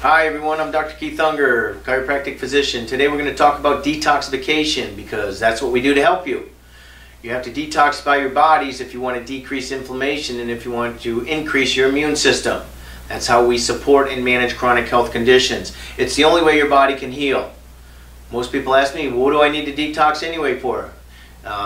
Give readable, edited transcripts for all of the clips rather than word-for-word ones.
Hi everyone, I'm Dr. Keith Ungar, chiropractic physician. Today we're going to talk about detoxification because that's what we do to help you. You have to detoxify your bodies if you want to decrease inflammation and if you want to increase your immune system. That's how we support and manage chronic health conditions. It's the only way your body can heal. Most people ask me, what do I need to detox anyway for?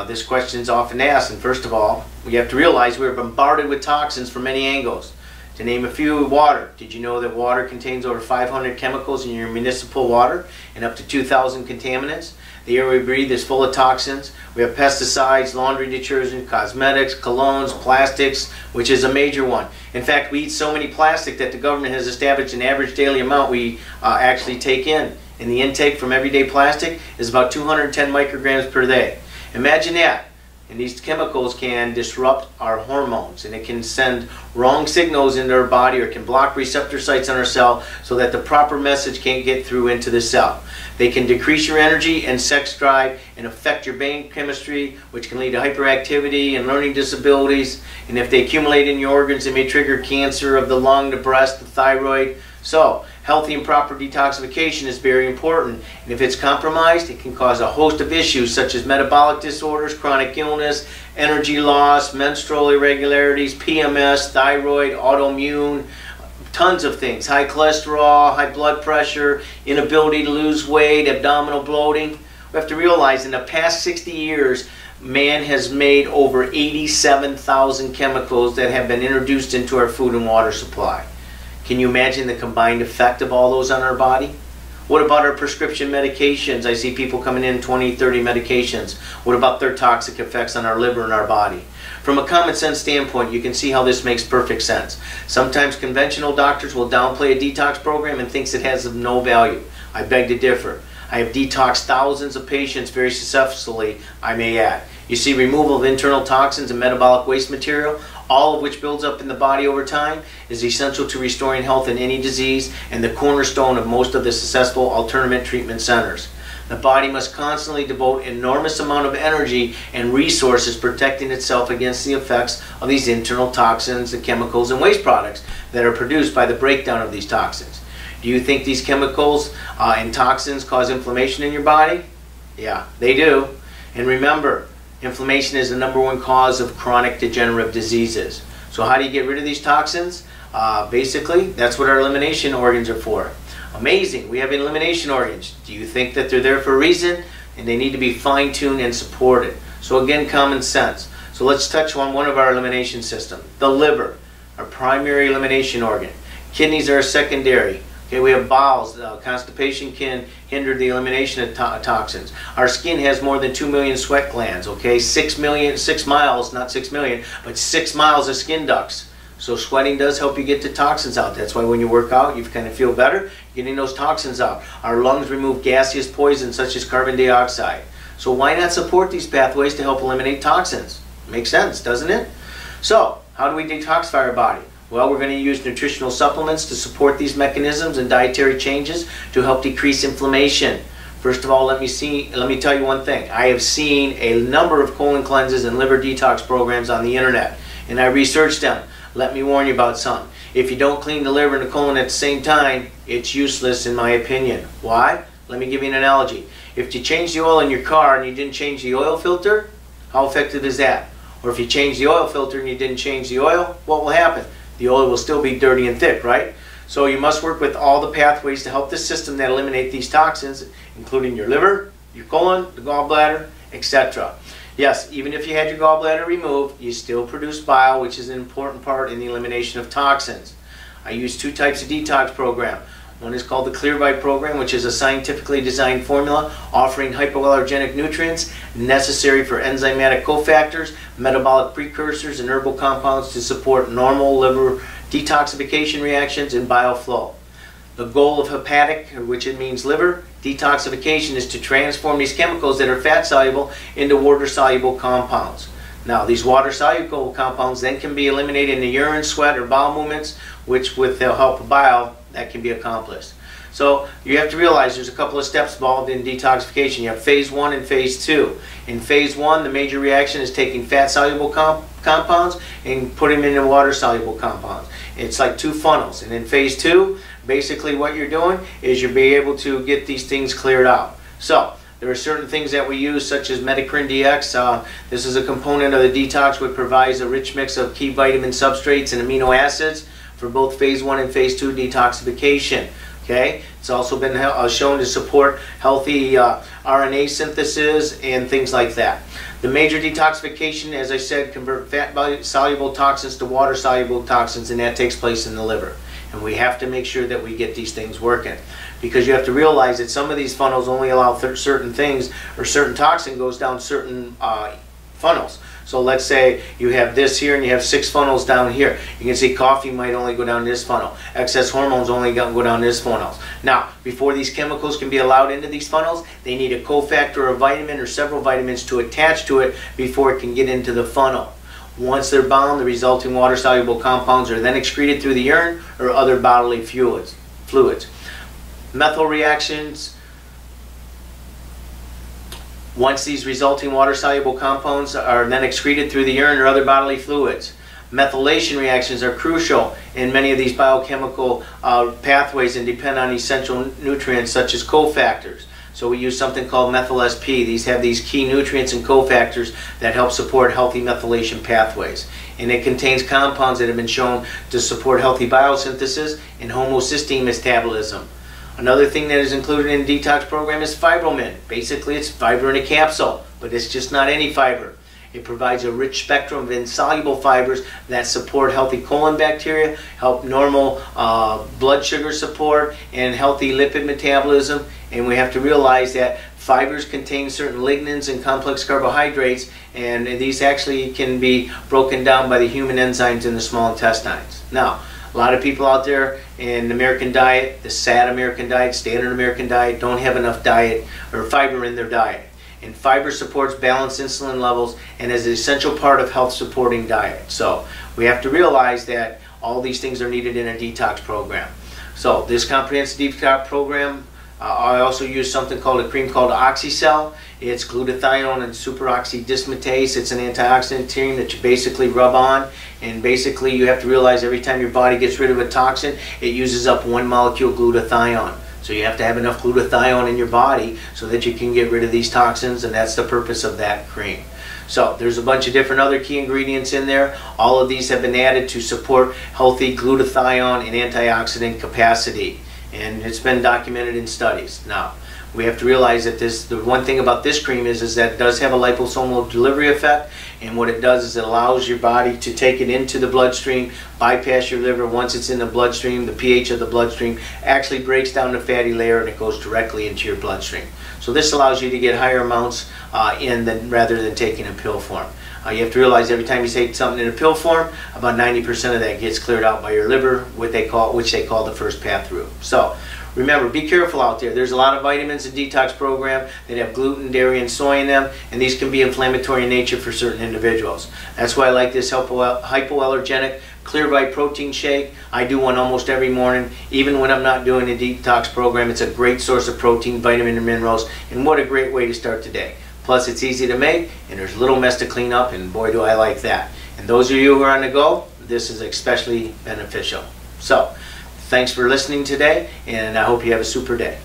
This question is often asked, and first of all, we have to realize we're bombarded with toxins from many angles. To name a few, water. Did you know that water contains over 500 chemicals in your municipal water and up to 2,000 contaminants? The air we breathe is full of toxins. We have pesticides, laundry detergent, cosmetics, colognes, plastics, which is a major one. In fact, we eat so many plastic that the government has established an average daily amount we actually take in. And the intake from everyday plastic is about 210 micrograms per day. Imagine that. And these chemicals can disrupt our hormones, and it can send wrong signals into our body or can block receptor sites on our cell so that the proper message can't get through into the cell. They can decrease your energy and sex drive and affect your brain chemistry, which can lead to hyperactivity and learning disabilities. And if they accumulate in your organs, they may trigger cancer of the lung, the breast, the thyroid. So, healthy and proper detoxification is very important, and if it's compromised, it can cause a host of issues such as metabolic disorders, chronic illness, energy loss, menstrual irregularities, PMS, thyroid, autoimmune, tons of things, high cholesterol, high blood pressure, inability to lose weight, abdominal bloating. We have to realize in the past 60 years, man has made over 87,000 chemicals that have been introduced into our food and water supply. Can you imagine the combined effect of all those on our body? What about our prescription medications? I see people coming in 20, 30 medications. What about their toxic effects on our liver and our body? From a common sense standpoint, you can see how this makes perfect sense. Sometimes conventional doctors will downplay a detox program and thinks it has of no value. I beg to differ. I have detoxed thousands of patients very successfully, I may add. You see, removal of internal toxins and metabolic waste material, all of which builds up in the body over time, is essential to restoring health in any disease and the cornerstone of most of the successful alternative treatment centers. The body must constantly devote an enormous amount of energy and resources protecting itself against the effects of these internal toxins, the chemicals, and waste products that are produced by the breakdown of these toxins. Do you think these chemicals and toxins cause inflammation in your body? Yeah, they do. And remember, inflammation is the #1 cause of chronic degenerative diseases. So how do you get rid of these toxins? Basically, that's what our elimination organs are for. Amazing, we have elimination organs. Do you think that they're there for a reason? And they need to be fine-tuned and supported. So again, common sense. So let's touch on one of our elimination systems. The liver, our primary elimination organ. Kidneys are secondary. Okay, we have bowels. Constipation can hinder the elimination of toxins. Our skin has more than 2 million sweat glands. Okay, 6 miles, not 6 million, but 6 miles of skin ducts. So sweating does help you get the toxins out. That's why when you work out, you kind of feel better getting those toxins out. Our lungs remove gaseous poisons such as carbon dioxide. So why not support these pathways to help eliminate toxins? Makes sense, doesn't it? So how do we detoxify our body? Well, we're going to use nutritional supplements to support these mechanisms and dietary changes to help decrease inflammation. First of all, let me tell you one thing. I have seen a number of colon cleanses and liver detox programs on the internet, and I researched them. Let me warn you about some. If you don't clean the liver and the colon at the same time, it's useless in my opinion. Why? Let me give you an analogy. If you change the oil in your car and you didn't change the oil filter, how effective is that? Or if you change the oil filter and you didn't change the oil, what will happen? The oil will still be dirty and thick, right? So you must work with all the pathways to help the system that eliminate these toxins, including your liver, your colon, the gallbladder, etc. Yes, even if you had your gallbladder removed, you still produce bile, which is an important part in the elimination of toxins. I use 2 types of detox program. One is called the Clear Bite program, which is a scientifically designed formula offering hypoallergenic nutrients necessary for enzymatic cofactors, metabolic precursors, and herbal compounds to support normal liver detoxification reactions and bile flow. The goal of hepatic, which it means liver, detoxification is to transform these chemicals that are fat-soluble into water-soluble compounds. Now, these water-soluble compounds then can be eliminated in the urine, sweat, or bowel movements, which with the help of bile, that can be accomplished. So you have to realize there's a couple of steps involved in detoxification. You have phase 1 and phase 2. In phase 1, the major reaction is taking fat-soluble compounds and putting them into water-soluble compounds. It's like 2 funnels. And in phase 2, basically what you're doing is you'll be able to get these things cleared out. So there are certain things that we use, such as Metacrin DX. This is a component of the detox which provides a rich mix of key vitamin substrates and amino acids for both phase 1 and phase 2 detoxification. Okay, it's also been shown to support healthy RNA synthesis and things like that. The major detoxification, as I said, convert fat-soluble toxins to water-soluble toxins, and that takes place in the liver. And we have to make sure that we get these things working, because you have to realize that some of these funnels only allow certain things, or certain toxin goes down certain funnels. So let's say you have this here and you have 6 funnels down here. You can see coffee might only go down this funnel. Excess hormones only go down this funnel. Now, before these chemicals can be allowed into these funnels, they need a cofactor or a vitamin or several vitamins to attach to it before it can get into the funnel. Once they're bound, the resulting water-soluble compounds are then excreted through the urine or other bodily fluids. Methyl reactions. Once these resulting water-soluble compounds are then excreted through the urine or other bodily fluids. Methylation reactions are crucial in many of these biochemical pathways and depend on essential nutrients such as cofactors. So we use something called methyl SP. These have these key nutrients and cofactors that help support healthy methylation pathways. And it contains compounds that have been shown to support healthy biosynthesis and homocysteine metabolism. Another thing that is included in the detox program is Fibromin. Basically, it's fiber in a capsule, but it's just not any fiber. It provides a rich spectrum of insoluble fibers that support healthy colon bacteria, help normal blood sugar support, and healthy lipid metabolism. And we have to realize that fibers contain certain lignans and complex carbohydrates, and these actually can be broken down by the human enzymes in the small intestines. Now, a lot of people out there in the American diet, the SAD American diet, standard American diet, don't have enough diet or fiber in their diet. And fiber supports balanced insulin levels and is an essential part of health supporting diet. So we have to realize that all these things are needed in a detox program. So this comprehensive detox program, I also use something called a cream called Oxycell. It's glutathione and superoxy dismutase. It's an antioxidant cream that you basically rub on, and basically you have to realize every time your body gets rid of a toxin, it uses up 1 molecule glutathione. So you have to have enough glutathione in your body so that you can get rid of these toxins, and that's the purpose of that cream. So there's a bunch of different other key ingredients in there. All of these have been added to support healthy glutathione and antioxidant capacity, and it's been documented in studies. Now, we have to realize that the one thing about this cream is that it does have a liposomal delivery effect, and what it does is it allows your body to take it into the bloodstream, bypass your liver. Once it's in the bloodstream, the pH of the bloodstream actually breaks down the fatty layer and it goes directly into your bloodstream. So this allows you to get higher amounts rather than taking a pill form. You have to realize every time you take something in a pill form, about 90% of that gets cleared out by your liver, which they call the first path through. So remember, be careful out there. There's a lot of vitamins in detox program that have gluten, dairy, and soy in them, and these can be inflammatory in nature for certain individuals. That's why I like this hypoallergenic Clear Bite protein shake. I do one almost every morning, even when I'm not doing a detox program. It's a great source of protein, vitamin, and minerals, and what a great way to start the day. Plus, it's easy to make, and there's little mess to clean up, and boy, do I like that. And those of you who are on the go, this is especially beneficial. So, thanks for listening today, and I hope you have a super day.